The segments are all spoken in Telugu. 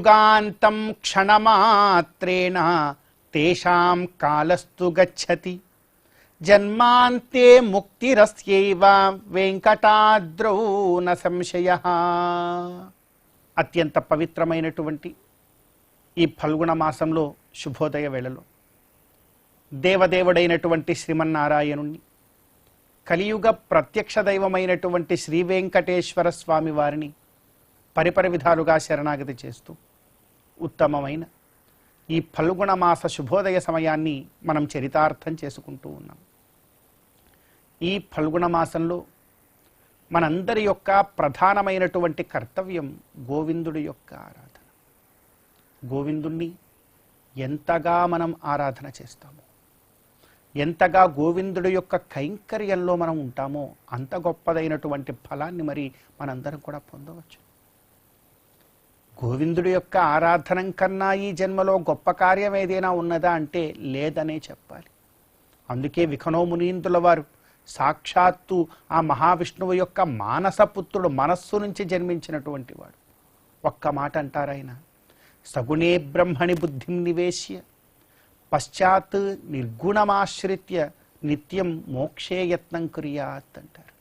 యుగాంతం క్షణమాత్రేణ తేషాం కాలస్తు గచ్చతి జన్మాంతే ముక్తిరస్యైవ వెంకటాద్రౌ న సంశయః. అత్యంత పవిత్రమైనటువంటి ఈ ఫల్గుణ మాసంలో శుభోదయ వేళలో దేవదేవుడైనటువంటి శ్రీమన్నారాయణుణ్ణి, కలియుగ ప్రత్యక్ష దైవమైనటువంటి శ్రీ వెంకటేశ్వర స్వామి వారిని పరిపరి విధాలుగా శరణాగతి చేస్తూ ఉత్తమమైన ఈ ఫల్గుణ మాస శుభోదయ సమయాన్ని మనం చరితార్థం చేసుకుంటూ ఉన్నాం. ఈ ఫల్గుణ మాసంలో మనందరి యొక్క ప్రధానమైనటువంటి కర్తవ్యం గోవిందుడి యొక్క ఆరాధన. గోవిందుణ్ణి ఎంతగా మనం ఆరాధన చేస్తామో, ఎంతగా గోవిందుడి యొక్క కైంకర్యంలో మనం ఉంటామో అంత గొప్పదైనటువంటి ఫలాన్ని మరి మనందరం కూడా పొందవచ్చు. గోవిందుడి యొక్క ఆరాధన కన్నా ఈ జన్మలో గొప్ప కార్యం ఏదైనా ఉన్నదా అంటే లేదనే చెప్పాలి. అందుకే విఖనో మునీంద్రుల వారు సాక్షాత్తు ఆ మహావిష్ణువు యొక్క మానసపుత్రుడు, మనస్సు నుంచి జన్మించినటువంటి వాడు. ఒక్క మాట అంటారాయన, సగుణే బ్రహ్మణి బుద్ధిం నివేశ్య పశ్చాత్ నిర్గుణమాశ్రిత్య నిత్యం మోక్షే యత్నం కుర్యాత్ అంటారు.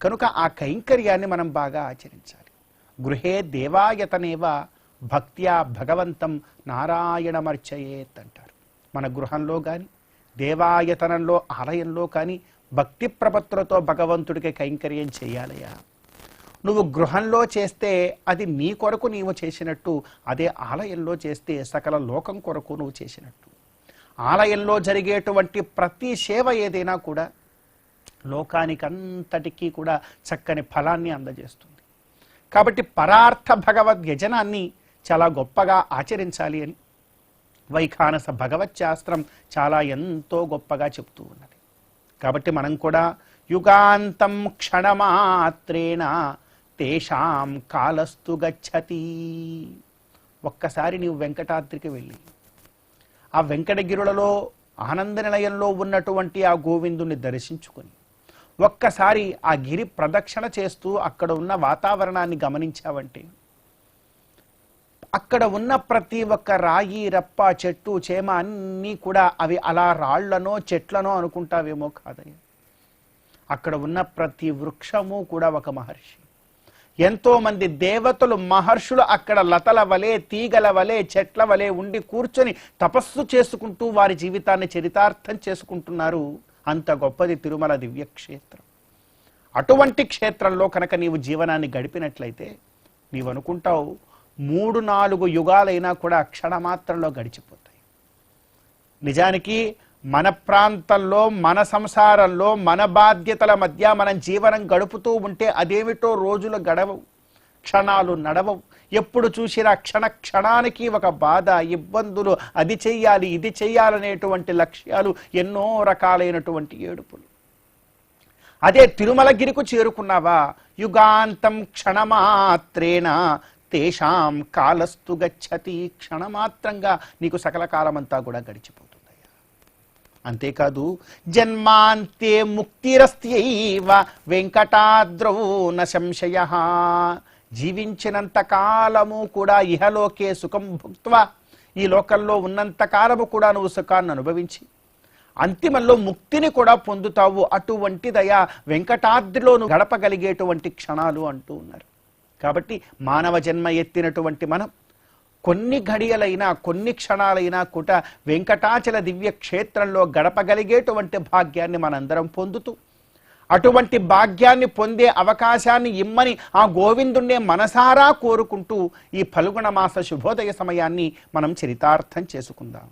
కనుక ఆ కైంకర్యాన్ని మనం బాగా ఆచరించాలి. గృహే దేవాయతనేవ భక్త్యా భగవంతం నారాయణమర్చయేత్ అంటారు. మన గృహంలో కానీ, దేవాయతనంలో, ఆలయంలో కానీ భక్తి ప్రపత్తులతో భగవంతుడికి కైంకర్యం చేయాలయా. నువ్వు గృహంలో చేస్తే అది నీ కొరకు నీవు చేసినట్టు, అదే ఆలయంలో చేస్తే సకల లోకం కొరకు నువ్వు చేసినట్టు. ఆలయంలో జరిగేటువంటి ప్రతి సేవ ఏదైనా కూడా లోకానికంతటికీ కూడా చక్కని ఫలాన్ని అందజేస్తుంది. కాబట్టి పరార్థ భగవద్ యజనాన్ని చాలా గొప్పగా ఆచరించాలి అని వైఖానస భగవచ్శాస్త్రం చాలా ఎంతో గొప్పగా చెప్తూ ఉన్నది. కాబట్టి మనం కూడా యుగాంతం క్షణమాత్రేణ తేషాం కాలస్తు గచ్చతి. ఒక్కసారి నీవు వెంకటాద్రికి వెళ్ళి ఆ వెంకటగిరులలో ఆనంద నిలయంలో ఉన్నటువంటి ఆ గోవిందుని దర్శించుకొని ఒక్కసారి ఆ గిరి ప్రదక్షిణ చేస్తూ అక్కడ ఉన్న వాతావరణాన్ని గమనించావంటే అక్కడ ఉన్న ప్రతి ఒక్క రాయి, రప్ప, చెట్టు, చేమ అన్నీ కూడా అవి అలా రాళ్లనో చెట్లనో అనుకుంటావేమో కాదయ్య. అక్కడ ఉన్న ప్రతి వృక్షము కూడా ఒక మహర్షి. ఎంతో మంది దేవతలు, మహర్షులు అక్కడ లతల వలె, తీగల వలె, చెట్ల వలె ఉండి కూర్చొని తపస్సు చేసుకుంటూ వారి జీవితాన్ని చరితార్థం చేసుకుంటున్నారు. అంత గొప్పది తిరుమల దివ్యక్షేత్రం. అటువంటి క్షేత్రంలో కనుక నీవు జీవనాన్ని గడిపినట్లయితే నీవు అనుకుంటావు 3-4 యుగాలైనా కూడా క్షణమాత్రంలో గడిచిపోతాయి. నిజానికి మన ప్రాంతంలో, మన సంసారంలో, మన బాధ్యతల మధ్య మనం జీవనం గడుపుతూ ఉంటే అదేమిటో రోజులు గడవవు, క్షణాలు నడవవు. ఎప్పుడు చూసినా క్షణానికి ఒక బాధ, ఇబ్బందులు, అది చెయ్యాలి, ఇది చెయ్యాలనేటువంటి లక్ష్యాలు, ఎన్నో రకాలైనటువంటి ఏడుపులు. అదే తిరుమలగిరికి చేరుకున్నావా, యుగాంతం క్షణమాత్రేణ తేషాం కాలస్తు గచ్చతి. క్షణమాత్రంగా నీకు సకల కాలమంతా కూడా గడిచిపోతుందయ్యా. అంతేకాదు జన్మాంతే ముక్తిరస్త్యైవ వెంకటాద్రౌ న సంశయః. జీవించినంత కాలము కూడా ఇహలోకే సుఖం భుక్త్వా, ఈ లోకంలో ఉన్నంత కాలము కూడా నువ్వు సుఖాన్ని అనుభవించి అంతిమంలో ముక్తిని కూడా పొందుతావు. అటువంటిదయా వెంకటాద్రిలో నువ్వు గడపగలిగేటువంటి క్షణాలు అంటూ ఉన్నారు. కాబట్టి మానవ జన్మ ఎత్తినటువంటి మనం కొన్ని ఘడియలైనా, కొన్ని క్షణాలైనా కూడా వెంకటాచల దివ్య క్షేత్రంలో గడపగలిగేటువంటి భాగ్యాన్ని మనందరం పొందుతూ, అటువంటి భాగ్యాన్ని పొందే అవకాశాన్ని ఇమ్మని ఆ గోవిందుణ్ణే మనసారా కోరుకుంటూ ఈ ఫల్గుణ మాస శుభోదయ సమయాన్ని మనం చరితార్థం చేసుకుందాం.